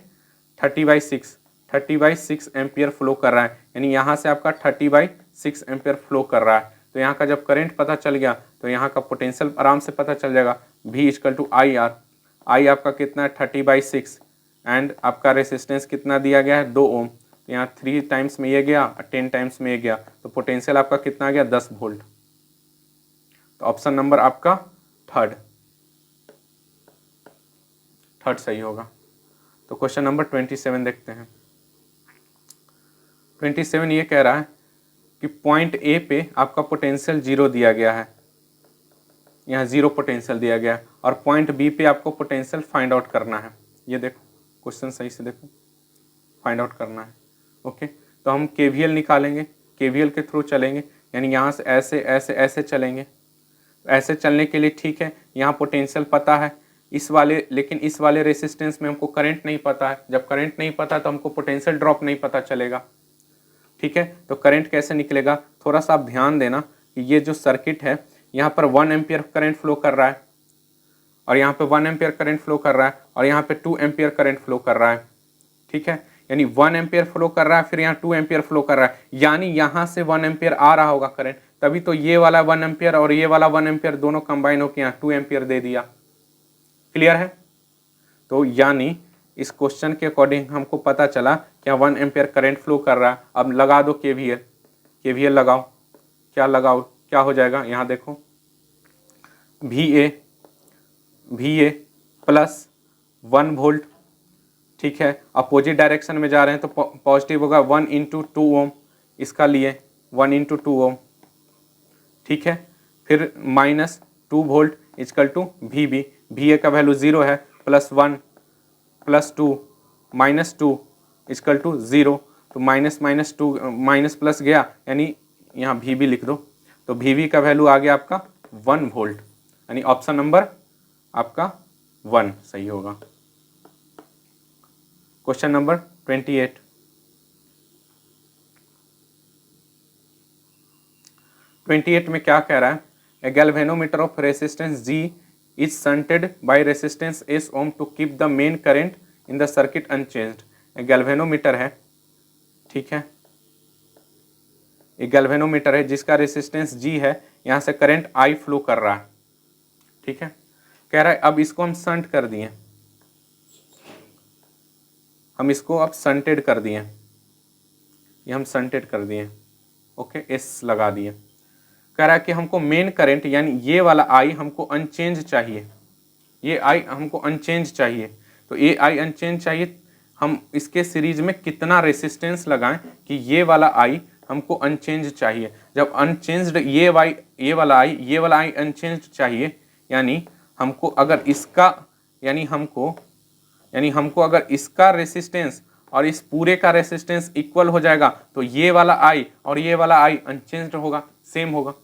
30/6 एम्पियर फ्लो कर रहा है, यानी यहाँ से आपका 30/6 एम्पियर फ्लो कर रहा है। तो यहाँ का जब करंट पता चल गया तो यहाँ का पोटेंशियल आराम से पता चल जाएगा, भी equal to I R, I आपका कितना है 30/6 एंड आपका रेसिस्टेंस कितना दिया गया है 2 ओम, यहाँ 3 टाइम्स में ये गया 10 टाइम्स में ये गया, तो पोटेंशियल आपका कितना आ गया 10 वोल्ट। तो ऑप्शन नंबर आपका थर्ड सही होगा। तो क्वेश्चन नंबर 27 देखते हैं। 27 ये कह रहा है कि पॉइंट ए पे आपका पोटेंशियल 0 दिया गया है, यहाँ 0 पोटेंशियल दिया गया है, और पॉइंट बी पे आपको पोटेंशियल फाइंड आउट करना है। ये देखो क्वेश्चन सही से देखो, फाइंड आउट करना है। ओके, तो हम केवीएल निकालेंगे, केवीएल के थ्रू चलेंगे, यानी यहाँ से ऐसे ऐसे ऐसे चलेंगे। ऐसे चलने के लिए ठीक है, यहाँ पोटेंशियल पता है इस वाले, लेकिन इस वाले रेसिस्टेंस में हमको करंट नहीं पता है। जब करंट नहीं पता तो हमको पोटेंशियल ड्रॉप नहीं पता चलेगा, ठीक है। तो करंट कैसे निकलेगा, थोड़ा सा आप ध्यान देना कि ये जो सर्किट है यहाँ पर 1 एम्पियर करंट फ्लो कर रहा है और यहाँ पे 1 एम्पियर करंट फ्लो कर रहा है और यहाँ पे 2 एम्पियर करंट फ्लो कर रहा है, ठीक है। यानी 1 एम्पियर फ्लो कर रहा है, फिर यहाँ 2 एम्पियर फ्लो कर रहा है, यानी यहाँ से 1 एम्पियर आ रहा होगा करंट, तभी तो ये वाला 1 एम्पियर और ये वाला 1 एम्पियर दोनों कंबाइन होकर यहाँ 2 एम्पियर दे दिया। क्लियर है। तो यानी इस क्वेश्चन के अकॉर्डिंग हमको पता चला क्या 1 एम्पियर करंट फ्लो कर रहा है। अब लगा दो केवीएल, केवीएल लगाओ, क्या लगाओ, क्या हो जाएगा, यहाँ देखो VA प्लस 1 वोल्ट, ठीक है। अपोजिट डायरेक्शन में जा रहे हैं तो पॉजिटिव होगा 1 इंटू 2 ओम, इसका लिए 1 इंटू 2 ओम, ठीक है। फिर minus 2 volt equal to VA का वैल्यू 0 है, plus 1 plus 2 minus 2 equal to 0, तो माइनस 2 माइनस प्लस गया, यानी यहाँ VB लिख दो, तो VB का वैल्यू आ गया आपका 1 वोल्ट, यानी ऑप्शन नंबर आपका 1 सही होगा। क्वेश्चन नंबर 28, में क्या कह रहा है, a galvanometer of resistance G is shunted by resistance S ohm to keep the main current in the circuit unchanged. एक गैल्वेनोमीटर है, ठीक है, एक गैल्वेनोमीटर है जिसका रेसिस्टेंस G है, यहाँ से करंट I फ्लो कर रहा है, ठीक है। कह रहा है अब इसको हम शंट कर दिए, हम इसको अब शंटेड कर दिए, ये हम शंटेड कर दिए, ओके, S लगा दिए। कह रहा है कि हमको मेन करंट यानी ये वाला I हमको अनचेंज चाहिए, ये I हमको अनचेंज चाहिए, तो ये I अनचेंज चाहिए, हम इसके सीरीज में कितना रेसिस्टेंस लगाएं कि ये वाला I हमको अनचेंज चाहिए। जब अनचेंज्ड ये वाला I अनचेंज्ड चाहिए, यानी हमको अगर इसका हमको अगर इसका रेसिस्टेंस और इस पूरे का रेसिस्टेंस इक्वल हो जाएगा तो ये वाला I और ये वाला I अनचेंज्ड होगा, सेम होगा।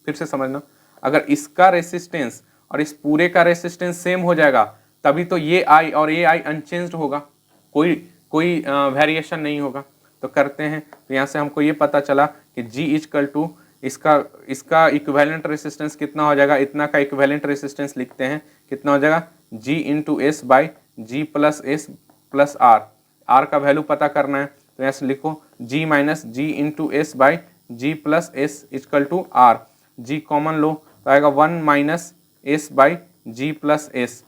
फिर से समझना, अगर इसका रेसिस्टेंस और इस पूरे का रेसिस्टेंस सेम हो जाएगा तभी तो ये I और ये I अनचेंज्ड होगा, कोई वेरिएशन नहीं होगा। तो करते हैं, तो यहाँ से हमको ये पता चला कि G इक्वल टू इसका इक्विवेलेंट रेसिस्टेंस कितना हो जाएगा, इतना का इक्विवेलेंट रेसिस्टेंस लिखते हैं, कितना हो जाएगा G into S by G plus S plus R का वैल्यू पता करना है, तो यहाँ से लिखो G minus G into S by G plus S equal to R, G common लो तो आएगा 1 minus S by G plus S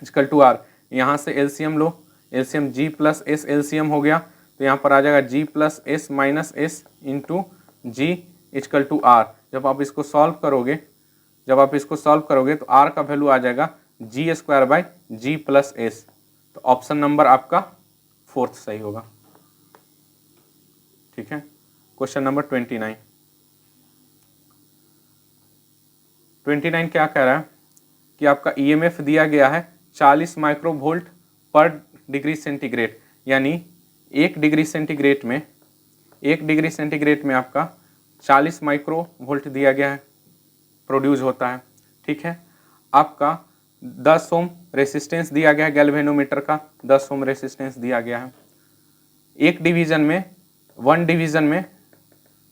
equal to R. यहाँ से एलसीएम लो, LCM G plus S LCM हो गया, तो यहाँ पर आ जाएगा G plus S minus S into G equal to R. जब आप इसको सॉल्व करोगे तो R का वैल्यू आ जाएगा G square by G plus S, तो ऑप्शन नंबर आपका 4th सही होगा, ठीक है। क्वेश्चन नंबर 29 क्या कह रहा है कि आपका EMF दिया गया है 40 माइक्रोवोल्ट पर डिग्री सेंटीग्रेड, यानी 1 डिग्री सेंटीग्रेड में आपका 40 माइक्रोवोल्ट दिया गया है, प्रोड्यूस होता है, ठीक है। आपका 10 ओम रेसिस्टेंस दिया गया है, गैल्वेनोमीटर का 10 ओम रेसिस्टेंस दिया गया है।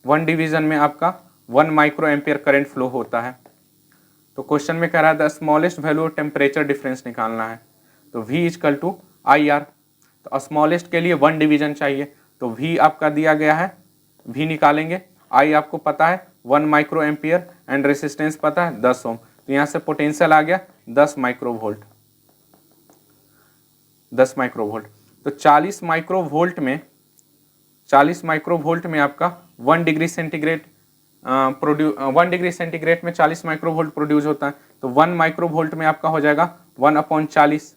वन डिवीजन में आपका 1 माइक्रो एम्पियर करंट फ्लो होता है। तो क्वेश्चन में कह रहा है the smallest value of temperature difference निकालना है, तो V इक्वल टू IR, तो स्मॉलेस्ट के लिए 1 डिवीजन चाहिए, तो V आपका दिया गया है, V निकालेंगे, I आपको पता है 1 माइक्रो एम्पियर एंड रेसिस्टेंस पता है 10 ओम, तो यहाँ से पोटेंशियल आ गया 10 माइक्रोवोल्ट। तो 40 माइक्रोवोल्ट में आपका 1 डिग्री सेंटीग्रेड में 40 माइक्रोवोल्ट प्रोड्यूस होता है, तो 1 माइक्रोवोल्ट में आपका हो जाएगा 1/40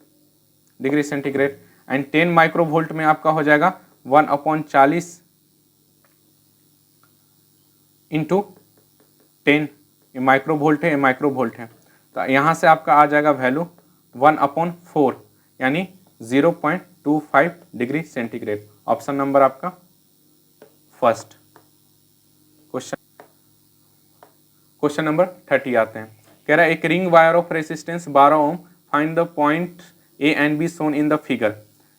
डिग्री सेंटीग्रेड, एंड 10 माइक्रोवोल्ट में आपका हो जाएगा 1/40 इंटू 10, ये माइक्रोवोल्ट है, तो यहाँ से आपका आ जाएगा वैल्यू 1/4 यानी 0.25 डिग्री सेंटीग्रेड। ऑप्शन नंबर आपका फर्स्ट। क्वेश्चन नंबर 30 आते हैं, कह रहा है एक ring wire of resistance 12 ohm, find the point A and B shown in the figure.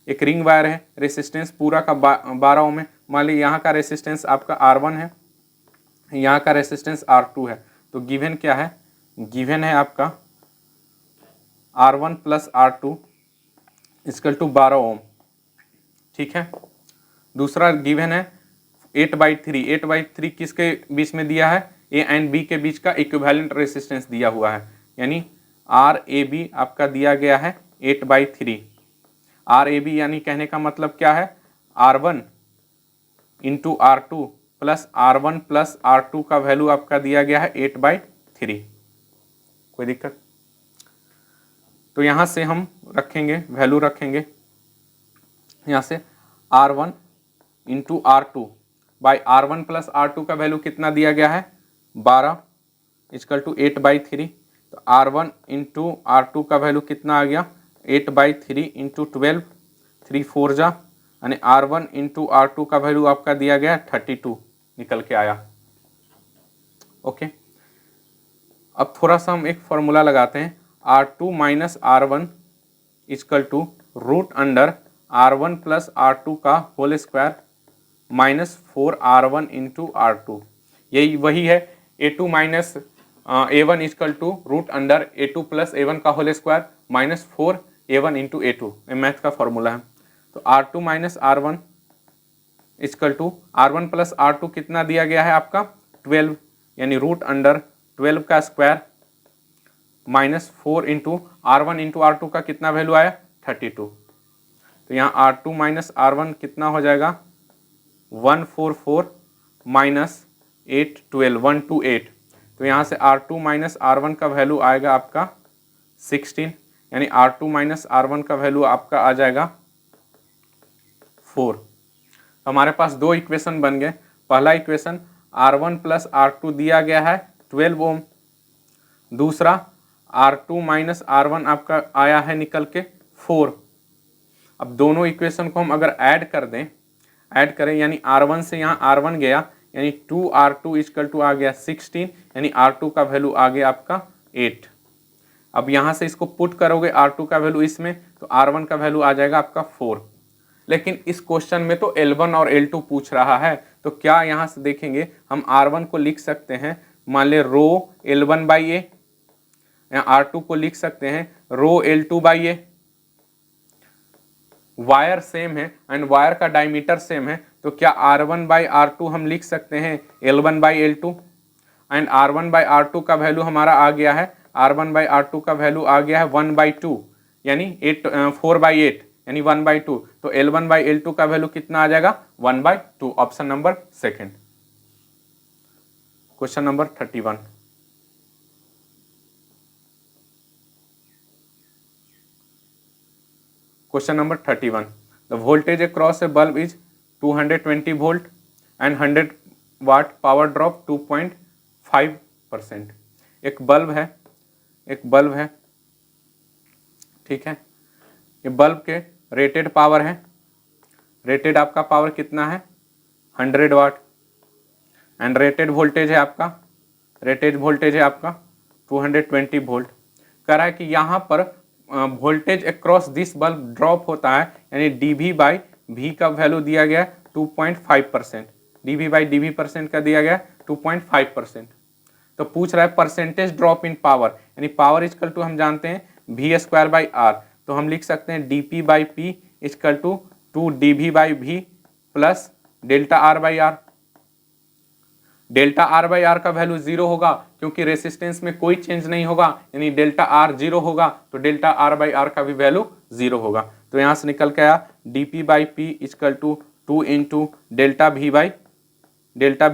एक रिंग वायर है, रेसिस्टेंस पूरा का 12 ओम है, मान लीजिए यहाँ का रेसिस्टेंस आपका R1 है, यहाँ का रेसिस्टेंस R2 है, तो गिवन क्या है, गिवन है आपका R1 plus R2 equal to 12 ओम। ठीक है, दूसरा गिवन है 8/3। 8/3 किसके बीच में दिया है, ए एंड बी के बीच का इक्विवेलेंट रेसिस्टेंस दिया हुआ है, यानी RAB आपका दिया गया है 8/3। RAB यानी कहने का मतलब क्या है, R1 into R2 plus R1 plus R2 का वैल्यू आपका दिया गया है 8/3। कोई दिक्कत, तो यहाँ से हम रखेंगे वैल्यू, रखेंगे यहाँ से R1 into R2 by R1 plus R2 का वैल्यू कितना दिया गया है 12 इक्वल टू 8/3। तो R1 इंटू R2 का वैल्यू कितना आ गया 8/3 इंटू 12, 3 4 जा, यानी R1 इंटू R2 का वैल्यू आपका दिया गया 32 निकल के आया। ओके, अब थोड़ा सा हम एक फॉर्मूला लगाते हैं, R2 minus R1 equal to root under R1 plus R2 का whole square minus 4R1 into R2। यही वही है A2 minus A1 equal to root under A2 plus A1 का whole square minus 4A1 into A2, ये math का formula है। तो R2 minus R1 equal to R1 plus R2 कितना दिया गया है आपका 12, यानी रूट अंडर 12 का square minus 4 into R1 into R2 का कितना वैल्यू आया 32। तो यहाँ R2 माइनस R1 कितना हो जाएगा 144 माइनस 8 12 128। तो यहाँ से R2 माइनस R1 का वैल्यू आएगा आपका 16, यानी R2 माइनस R1 का वैल्यू आपका आ जाएगा 4। हमारे पास दो इक्वेशन बन गए। पहला इक्वेशन R1 प्लस R2 दिया गया है 12 ओम, दूसरा R2 माइनस R1 आपका आया है निकल के 4। अब दोनों इक्वेशन को हम अगर ऐड कर दें, ऐड करें यानी R1 से यहाँ R1 गया, यानी 2R2 इक्वल टू आ गया 16, यानी R2 का वैल्यू आ गया आपका 8। अब यहाँ से इसको पुट करोगे R2 का वैल्यू इसमें, तो R1 का वैल्यू आ जाएगा आपका 4। लेकिन इस क्वेश्चन में तो L1 और L2 पूछ रहा है, तो क्या यहाँ से देखेंगे हम R1 को लिख सकते हैं, मान ले रो L1/A, यहाँ R2 को लिख सकते हैं रो L2/A। वायर सेम है एंड वायर का डायमीटर सेम है, तो क्या R1/R2 हम लिख सकते हैं L1/L2, एंड R1/R2 का वैल्यू हमारा आ गया है, R1/R2 का वैल्यू आ गया है 1/2, यानी 4/8 यानी 1/2। तो L1/L2 का वैल्यू कितना आ जाएगा 1/2। Option number second. Question number 31। Question number 31. The voltage across a bulb is 220 volt and 100 watt, power drop 2.5%। एक बल्ब है, ठीक है, ये बल्ब के रेटेड पावर है, रेटेड आपका पावर कितना है 100 वाट, एंड रेटेड वोल्टेज है आपका 220 वोल्ट। कह रहा है कि यहाँ पर voltage across this bulb drop होता है, यानी dV/V का वैल्यू दिया गया 2.5%, dV/dV% का दिया गया 2.5%। तो पूछ रहा है परसेंटेज ड्रॉप इन पावर, यानी पावर इक्वल टू हम जानते हैं V²/R, तो हम लिख सकते हैं dP/P equal to 2dV/V plus delta R/R। Delta R/R का वैल्यू 0 होगा क्योंकि रेसिस्टेंस में कोई चेंज नहीं होगा, यानी डेल्टा R 0 होगा, तो डेल्टा R/R का भी वैल्यू 0 होगा। तो यहाँ से निकल के आया dP/P equal to 2 into delta V/V। Delta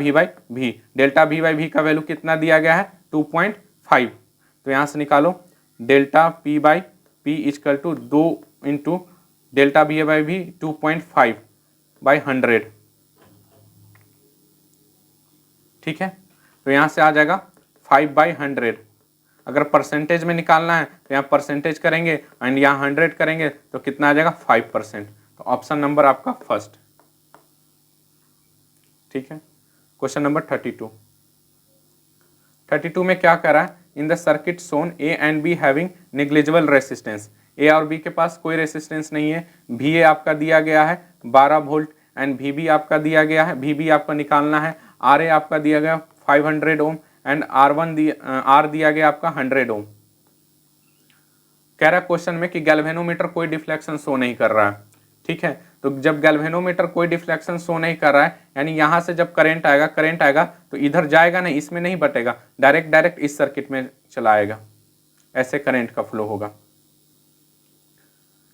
V/V का वैल्यू कितना दिया गया है 2.5। तो यहाँ से निकालो delta P/P equal to 2 into delta V/V 2.5/100। ठीक है, तो यहाँ से आ जाएगा 5/100। अगर परसेंटेज में निकालना है तो यहाँ परसेंटेज करेंगे एंड यहाँ 100 करेंगे तो कितना आ जाएगा 5%। तो ऑप्शन नंबर आपका फर्स्ट। ठीक है, क्वेश्चन नंबर 32 में क्या कह रहा है, in the circuit shown A and B having negligible resistance. A और बी के पास कोई रेसिस्टेंस नहीं है, VA आपका दिया गया है 12 वोल्ट एंड वी बी आपका दिया गया है, वी बी आपका निकालना है, आर ए आपका दिया गया 500 ओम एंड आर दिया गया आपका 100 ओम। कह रहा है क्वेश्चन में कि गैल्वेनोमीटर कोई डिफ्लेक्शन शो नहीं कर रहा है। ठीक है, तो जब गैल्वेनोमीटर कोई डिफ्लेक्शन शो नहीं कर रहा है, यानी यहां से जब करंट आएगा तो इधर जाएगा नहीं, इसमें नहीं बटेगा, डायरेक्ट इस सर्किट में चला आएगा, ऐसे करंट का फ्लो होगा।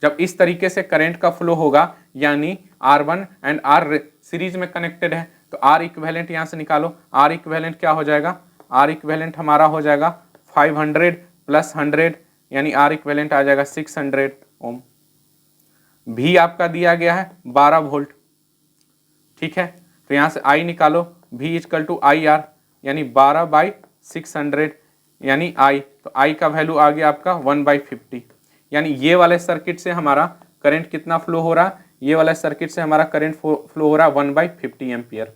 जब इस तरीके से करंट का फ्लो होगा यानी R1 एंड R सीरीज में कनेक्टेड है, तो R इक्विवेलेंट यहां से निकालो। R इक्विवेलेंट क्या हो जाएगा? R इक्विवेलेंट हमारा हो जाएगा 500 प्लस 100 यानी R इक्विवेलेंट आ जाएगा 600 ओम। V आपका दिया गया है 12 वोल्ट। ठीक है, तो यहां से I निकालो, V इक्वल टू IR यानी 12/600 यानी I, तो I का वैल्यू आ गया आपका 1/50। यानी ये वाले सर्किट से हमारा करंट कितना फ्लो हो रहा है? ये वाला सर्किट से हमारा करंट फ्लो हो रहा है 1/50 एम्पियर।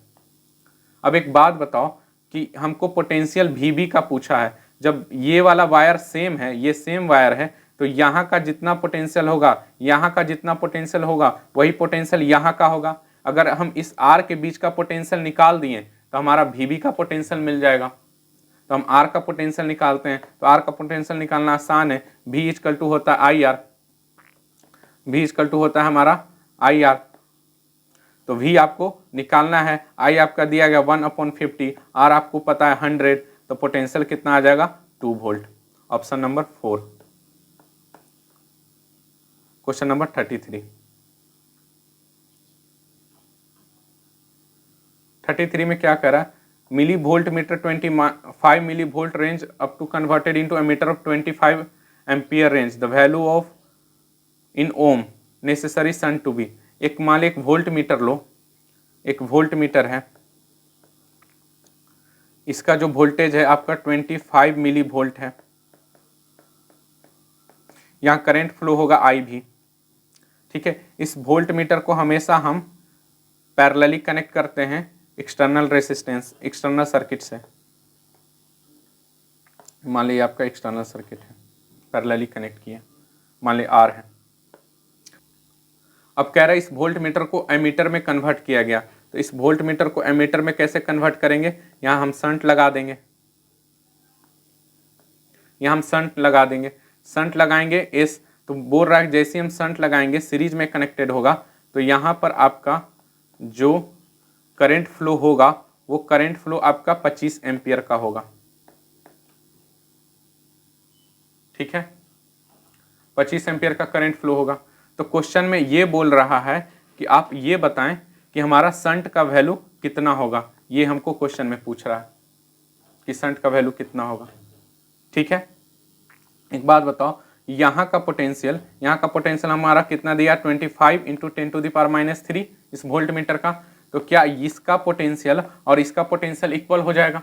अब एक बात बताओ कि हमको पोटेंशियल VB का पूछा है, जब ये वाला वायर सेम है, ये सेम वायर है, तो यहाँ का जितना पोटेंशियल होगा, यहाँ का जितना पोटेंशियल होगा वही पोटेंशियल यहाँ का होगा। अगर हम इस R के बीच का पोटेंशियल निकाल दिए तो हमारा VB का पोटेंशियल मिल जाएगा। तो हम R का पोटेंशियल निकालते हैं, तो R का पोटेंशियल निकालना आसान है। V इक्वल टू होता है IR, V इक्वल टू होता है हमारा IR। तो V आपको निकालना है, I आपका दिया गया 1/50, R आपको पता है 100, तो पोटेंशियल कितना आ जाएगा? 2 volt. Option number 4। Question number 33 में क्या कह रहा है? Millivoltmeter 25 millivolt range up to converted into a meter of 25 ampere range, the value of in ohm necessary shunt to be. एक मान एक वोल्ट मीटर लो, एक volt meter है, इसका जो वोल्टेज है आपका 25 मिली वोल्ट है, यहां करंट फ्लो होगा I भी। ठीक है, इस वोल्ट मीटर को हमेशा हम पैरेलली कनेक्ट करते हैं एक्सटर्नल रेसिस्टेंस, एक्सटर्नल सर्किट से। मान लीजिए आपका एक्सटर्नल सर्किट है, पैरेलली कनेक्ट किया, मान लीजिए R है। अब कह रहा है इस वोल्ट मीटर को एमीटर में कन्वर्ट किया गया, तो इस वोल्ट मीटर को एमीटर में कैसे कन्वर्ट करेंगे? यहां हम शंट लगा देंगे, यहां हम शंट लगा देंगे, शंट लगाएंगे एस, तो बोल रहा है जैसे हम शंट लगाएंगे सीरीज में कनेक्टेड होगा, तो यहां पर आपका जो करंट फ्लो होगा वो करंट फ्लो आपका 25 एम्पियर का होगा। ठीक है, 25 एम्पियर का करंट फ्लो होगा। तो क्वेश्चन में ये बोल रहा है कि आप ये बताएं कि हमारा शंट का वैल्यू कितना होगा। ये हमको क्वेश्चन में पूछ रहा है कि शंट का वैल्यू कितना होगा। ठीक है, एक बात बताओ, यहाँ का पोटेंशियल हमारा कितना दिया? 25 इंटू 10⁻³ इस वोल्ट मीटर का। तो क्या इसका पोटेंशियल और इसका पोटेंशियल इक्वल हो जाएगा?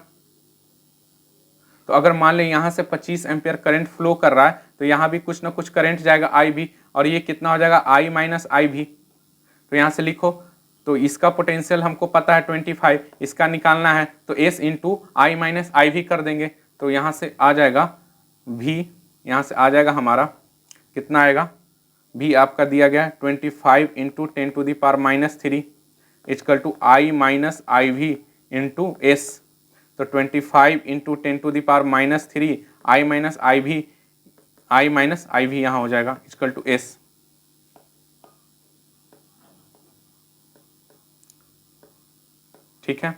तो अगर मान लें यहाँ से 25 एम्पियर करंट फ्लो कर रहा है, तो यहाँ भी कुछ ना कुछ करंट जाएगा I भी, और ये कितना हो जाएगा? I माइनस I भी। तो यहाँ से लिखो, तो इसका पोटेंशियल हमको पता है 25, इसका निकालना है तो S into I minus I भी कर देंगे, तो यहाँ से आ जाएगा V, यहाँ से आ जाएगा हमारा कितना आएगा? V आपका दिया गया 25 into 10⁻³ equal to I minus IV into S। तो 25 इंटू 10⁻³ I माइनस IV यहाँ हो जाएगा इक्वल टू S। ठीक है,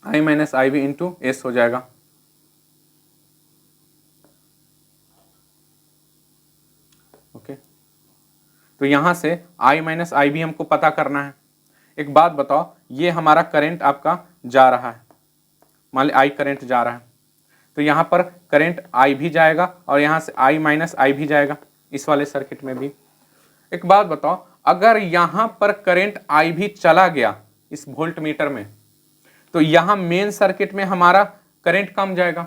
I minus IV into S हो जाएगा। ओके, तो यहां से I माइनस IV हमको पता करना है। एक बात बताओ, ये हमारा करंट आपका जा रहा है, मान ली I करंट जा रहा है, तो यहाँ पर करंट I भी जाएगा और यहाँ से I माइनस I भी जाएगा, इस वाले सर्किट में भी। एक बात बताओ, अगर यहाँ पर करंट I भी चला गया इस वोल्ट मीटर में, तो यहाँ मेन सर्किट में हमारा करंट कम जाएगा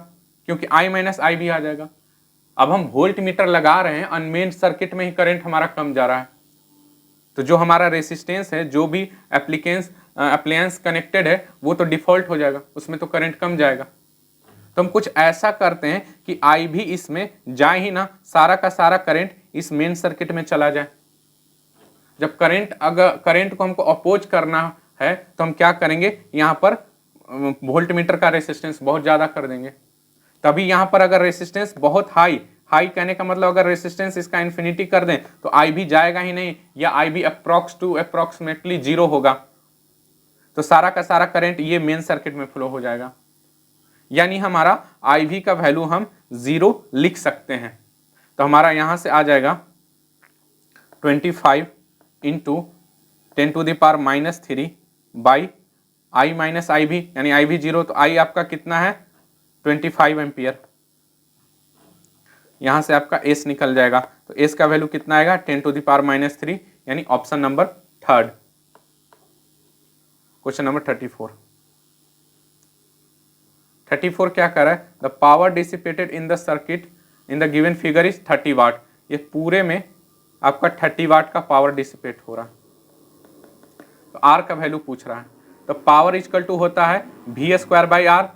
क्योंकि I माइनस I भी आ जाएगा। अब हम वोल्ट मीटर लगा रहे हैं और मेन सर्किट में ही करंट हमारा कम जा रहा है, तो जो हमारा रेसिस्टेंस है, जो भी अप्लायंस कनेक्टेड है, वो तो डिफॉल्ट हो जाएगा, उसमें तो करंट कम जाएगा। तो हम कुछ ऐसा करते हैं कि I भी इसमें जाए ही ना, सारा का सारा करंट इस मेन सर्किट में चला जाए। जब करंट, अगर करंट को हमको अपोज करना है तो हम क्या करेंगे, यहाँ पर वोल्ट मीटर का रेसिस्टेंस बहुत ज़्यादा कर देंगे। तभी यहाँ पर अगर रेसिस्टेंस बहुत हाई, हाई कहने का मतलब अगर रेसिस्टेंस इसका इन्फिनिटी कर दें तो आई भी जाएगा ही नहीं, या आई भी अप्रोक्सीमेटली जीरो होगा, तो सारा का सारा करंट ये मेन सर्किट में फ्लो हो जाएगा। यानी हमारा आई वी का वैल्यू हम 0 लिख सकते हैं। तो हमारा यहाँ से आ जाएगा 25 इंटू 10⁻³ बाई आई माइनस आई भी, यानी आई भी 0, तो आई आपका कितना है 25 एम्पियर। यहाँ से आपका एस निकल जाएगा, तो एस का वैल्यू कितना आएगा 10⁻³ यानी option number 3rd। Question number 34 क्या कर रहा है, the power dissipated in the circuit in the given figure is 30 वाट। ये पूरे में आपका 30 वाट का पावर डिसिपेट हो रहा है। तो आर का वैल्यू पूछ रहा है, तो पावर इक्वल टू होता है V²/R।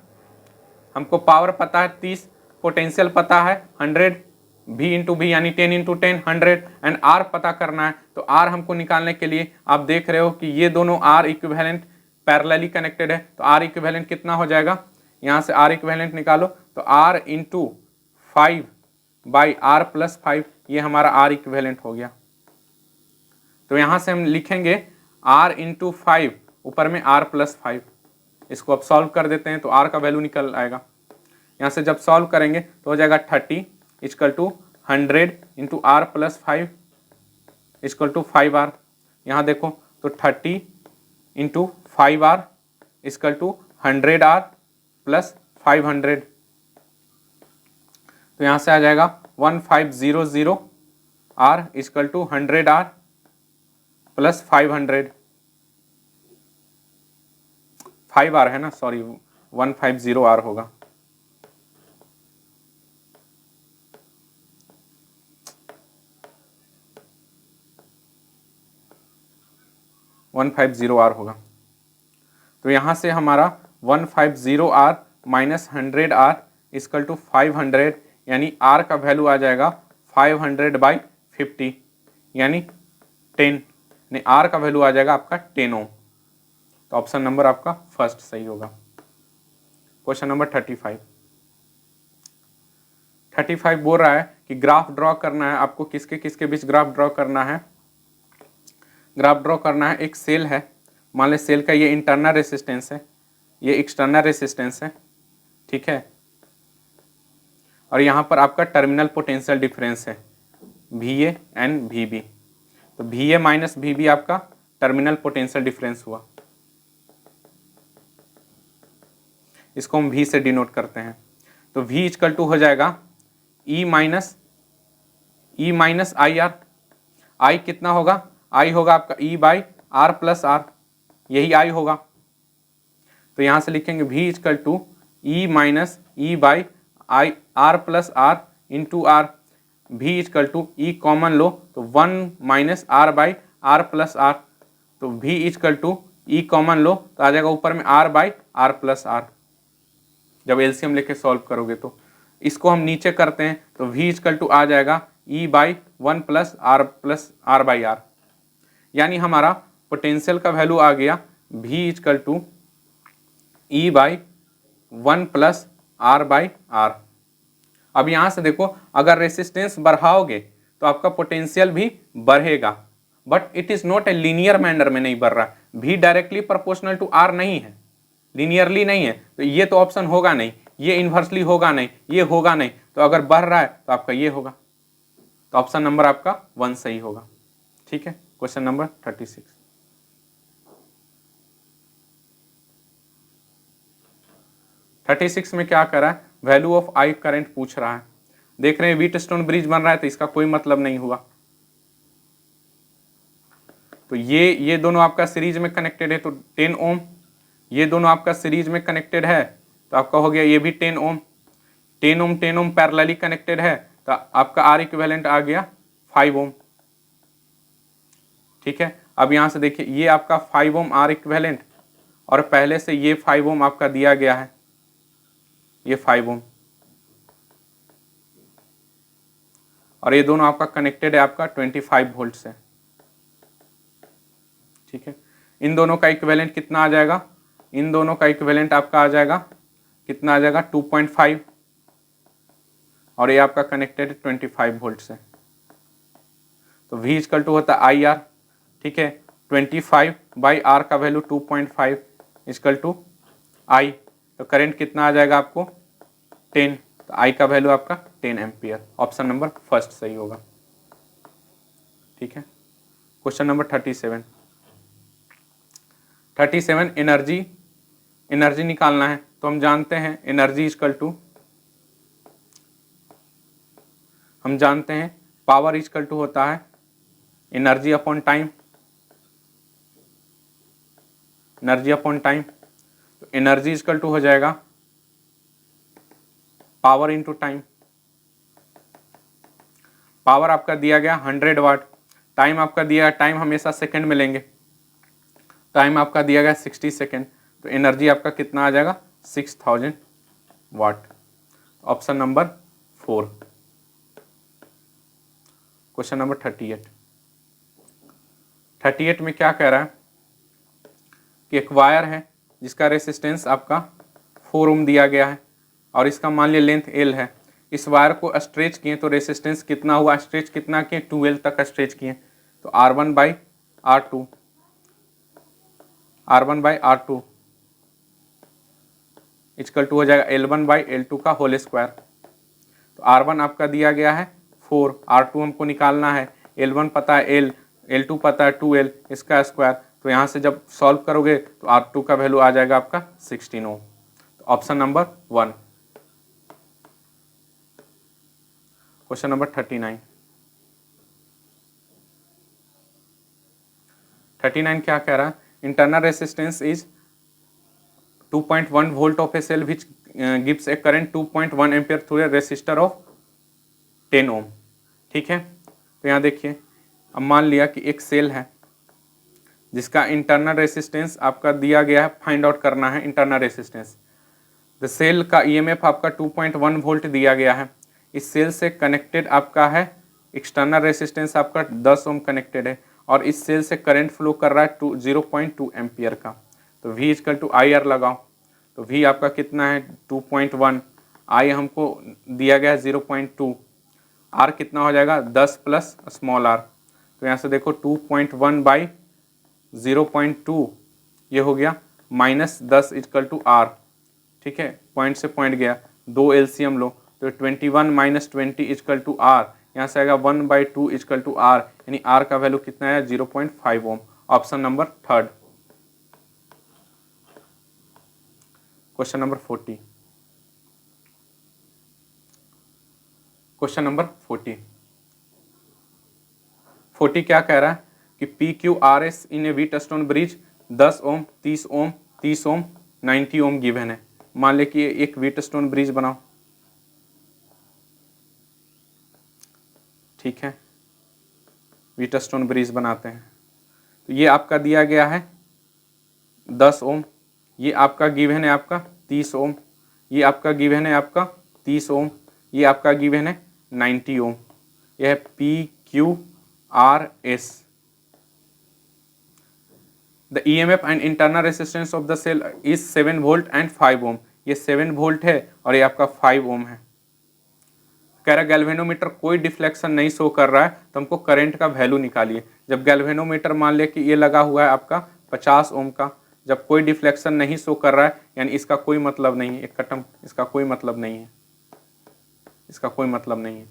हमको पावर पता है 30, पोटेंशियल पता है 100, V इंटू भी यानी 10 इंटू 10 100, एंड R पता करना है। तो R हमको निकालने के लिए आप देख रहे हो कि ये दोनों R इक्विवेलेंट पैरेलली कनेक्टेड है, तो R इक्विवेलेंट कितना हो जाएगा, यहाँ से R इक्विवेलेंट निकालो, तो R इंटू 5/R+5, ये हमारा R इक्विवेलेंट हो गया। तो यहाँ से हम लिखेंगे R इंटू 5, ऊपर में R+5, इसको अब सॉल्व कर देते हैं तो R का वैल्यू निकल आएगा। यहाँ से जब सॉल्व करेंगे तो हो जाएगा 30 = 100 इंटू R+5 = 5R। यहाँ देखो तो 30 इंटू 5R = 100R + 500, तो यहाँ से आ जाएगा 1500R = 100R + 500, 5R है ना, सॉरी 150R होगा। R होगा। तो यहाँ से हमारा 150R माइनस 100R = 500, यानी R का वैल्यू आ जाएगा 500/50 यानी 10, नहीं R का वैल्यू आ जाएगा आपका 10 ओम। तो ऑप्शन नंबर आपका फर्स्ट सही होगा। क्वेश्चन नंबर 35 बोल रहा है कि ग्राफ ड्रॉ करना है आपको, किसके किसके बीच ग्राफ ड्रॉ करना है। ग्राफ ड्रॉ करना है, एक सेल है, मान ले सेल का ये इंटरनल रेसिस्टेंस है, ये एक्सटर्नल रेसिस्टेंस है, ठीक है, और यहाँ पर आपका टर्मिनल पोटेंशियल डिफरेंस है VA एंड VB। तो VA माइनस VB आपका टर्मिनल पोटेंशियल डिफरेंस हुआ, इसको हम V से डिनोट करते हैं। तो V = हो जाएगा E माइनस IR। I कितना होगा, I होगा आपका E/R+R, यही I होगा। तो यहाँ से लिखेंगे V = E minus E/R+R into R। V = E common लो तो 1 माइनस R/R+R, तो V = E कॉमन लो तो आ जाएगा ऊपर में R/R+R। जब एलसीएम लेके सॉल्व करोगे तो इसको हम नीचे करते हैं तो V = आ जाएगा E/1 + R+R/R, यानी हमारा पोटेंशियल का वैल्यू आ गया V = E/1 + R/R। अब यहाँ से देखो, अगर रेसिस्टेंस बढ़ाओगे तो आपका पोटेंशियल भी बढ़ेगा, but it is not a linear manner में नहीं बढ़ रहा। V directly proportional to R नहीं है, लीनियरली नहीं है, तो ये तो ऑप्शन होगा नहीं, ये इन्वर्सली होगा नहीं, ये होगा नहीं, तो अगर बढ़ रहा है तो आपका ये होगा, तो ऑप्शन नंबर आपका 1 सही होगा। ठीक है, क्वेश्चन नंबर 36 में क्या कर रहा है, वैल्यू ऑफ आई करंट पूछ रहा है। देख रहे हैं व्हीटस्टोन ब्रिज बन रहा है तो इसका कोई मतलब नहीं हुआ। तो ये दोनों आपका सीरीज में कनेक्टेड है तो 10 ओम, ये दोनों आपका सीरीज में कनेक्टेड है तो आपका हो गया ये भी 10 ओम, 10 ओम 10 ओम पैरेलली कनेक्टेड है तो आपका आर इक्विवेलेंट आ गया 5 ओम। ठीक है, अब यहां से देखिए ये आपका 5 ओम आर इक्विवेलेंट और पहले से ये 5 ओम आपका दिया गया है, ये 5 ओम, और ये दोनों आपका कनेक्टेड है आपका 25 वोल्ट से। ठीक है। इन दोनों का इक्विवेलेंट कितना आ जाएगा, इन दोनों का इक्विवेलेंट आपका आ जाएगा कितना आ जाएगा 2.5, और ये आपका कनेक्टेड 25 वोल्ट से। तो V इक्वल टू होता है आई आर, ठीक है। 25 बाई आर का वैल्यू 2.5 इक्वल टू आई, तो करंट कितना आ जाएगा आपको 10, तो आई का वैल्यू आपका 10 एम्पियर। ऑप्शन नंबर फर्स्ट सही होगा, ठीक है। क्वेश्चन नंबर 37 एनर्जी निकालना है। तो हम जानते हैं एनर्जी इक्वल टू, हम जानते हैं पावर इक्वल टू होता है energy upon time, energy upon time. तो एनर्जी इक्वल टू हो जाएगा पावर इंटू टाइम। पावर आपका दिया गया 100 वाट, टाइम आपका दिया, टाइम हमेशा सेकंड में लेंगे, टाइम आपका दिया गया 60 सेकंड, तो एनर्जी आपका कितना आ जाएगा 6000 watt. Option number 4। Question number 38 में क्या कह रहा है कि एक वायर है जिसका रेसिस्टेंस आपका 4 ओम दिया गया है और इसका मान लिया लेंथ L है। इस वायर को स्ट्रेच किए तो रेसिस्टेंस कितना हुआ, स्ट्रेच कितना किए 2L तक स्ट्रेच किए, तो R1 by R2 equal to हो जाएगा L1 बाई L2 का होल स्क्वायर। तो R1 आपका दिया गया है 4, R2 हमको निकालना है, L1 पता है L, L2 पता है 2L, इसका स्क्वायर। तो यहाँ से जब सॉल्व करोगे तो R2 का वैल्यू आ जाएगा आपका 16 ओम। तो ऑप्शन नंबर 1। क्वेश्चन नंबर 39 क्या कह रहा है, internal resistance is 2.1 volt of a cell which gives a current 2.1 ampere through a resistor of 10 ohm, ठीक है। तो यहाँ देखिए, अब मान लिया कि एक सेल है जिसका इंटरनल रेसिस्टेंस आपका दिया गया है, फाइंड आउट करना है इंटरनल रेसिस्टेंस। द सेल का ईएमएफ आपका 2.1 वोल्ट दिया गया है। इस सेल से कनेक्टेड आपका है एक्सटर्नल रेसिस्टेंस आपका 10 ओम कनेक्टेड है, और इस सेल से करंट फ्लो कर रहा है 0.2 एम्पियर का। तो V equal to I R लगाओ, तो V आपका कितना है 2.1, I हमको दिया गया है 0.2, R कितना हो जाएगा 10 प्लस स्मॉल r। तो यहाँ से देखो 2.1 बाई 0.2 ये हो गया -10 इक्वल टू R, ठीक है। पॉइंट से पॉइंट गया, 2 LCM लो, तो 21 माइनस 20 इक्वल टू R, यहाँ से आएगा 1/2 इक्वल टू R, यानी R का वैल्यू कितना है 0.5 ohm. Option number 3। Question number 40। Question number 40 क्या कह रहा है कि PQRS in a wheatstone bridge 10 ohm, 30 ohm, 30 ohm, 90 ohm given है। मान ले कि एक व्हीट स्टोन ब्रिज बनाओ, ठीक है, व्हीट स्टोन ब्रिज बनाते हैं। तो ये आपका दिया गया है 10 ओम, ये आपका गिवन है आपका 30 ओम, ये आपका गिवन है आपका 30 ओम, ये आपका गिवन है 90 ओम। यह है PQRS। The EMF and internal resistance of the cell is 7 volt and 5 ohm. ये 7 वोल्ट है और ये आपका 5 ओम है। कह रहा गैल्वेनोमीटर कोई डिफ्लेक्शन नहीं शो कर रहा है, तो हमको करंट का वैल्यू निकालिए। जब गैल्वेनोमीटर मान लिया कि ये लगा हुआ है आपका 50 ओम का, जब कोई डिफ्लेक्शन नहीं शो कर रहा है, यानी इसका कोई मतलब नहीं है, एक कटम, इसका कोई मतलब नहीं है, इसका कोई मतलब नहीं है।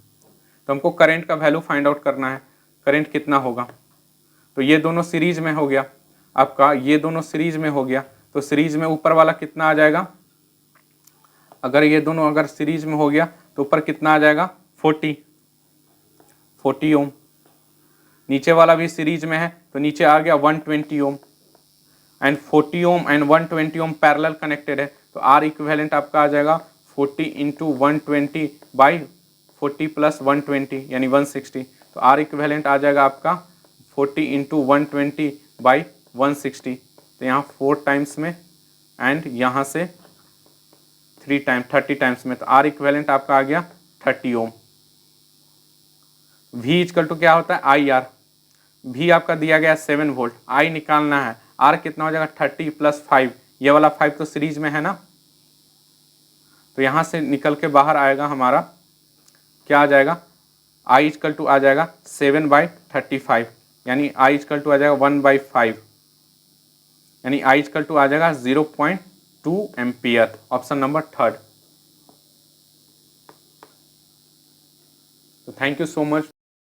तो हमको करंट का वैल्यू फाइंड आउट करना है, करंट कितना होगा। तो ये दोनों सीरीज में हो गया आपका, ये दोनों सीरीज में हो गया, तो सीरीज में ऊपर वाला कितना आ जाएगा, अगर ये दोनों अगर सीरीज में हो गया तो ऊपर कितना आ जाएगा 40 ओम। नीचे वाला भी सीरीज में है तो नीचे आ गया 120 ohm, and 40 ohm and 120 ohm parallel connected है, तो आर इक्विवेलेंट आपका आ जाएगा 40 इंटू 120 बाई 40 प्लस 120 यानी 160। तो आर इक्विवेलेंट आ जाएगा आपका 40 इंटू 120 बाई 160। तो यहाँ 4 टाइम्स में एंड यहाँ से 30 टाइम्स में, तो आर इक्विवेलेंट आपका आ गया 30 ओम। V इक्वल टू क्या होता है आई आर, V आपका दिया गया 7 वोल्ट, I निकालना है, R कितना हो जाएगा 30 प्लस 5, ये वाला 5 तो सीरीज में है ना, तो यहाँ से निकल के बाहर आएगा हमारा क्या आ जाएगा, I इक्वल टू आ जाएगा 7/35, यानी I इक्वल टू आ जाएगा 1/5, यानी I इक्वल टू आ जाएगा 0.2 एम्पियर, ऑप्शन नंबर थर्ड। तो थैंक यू सो मच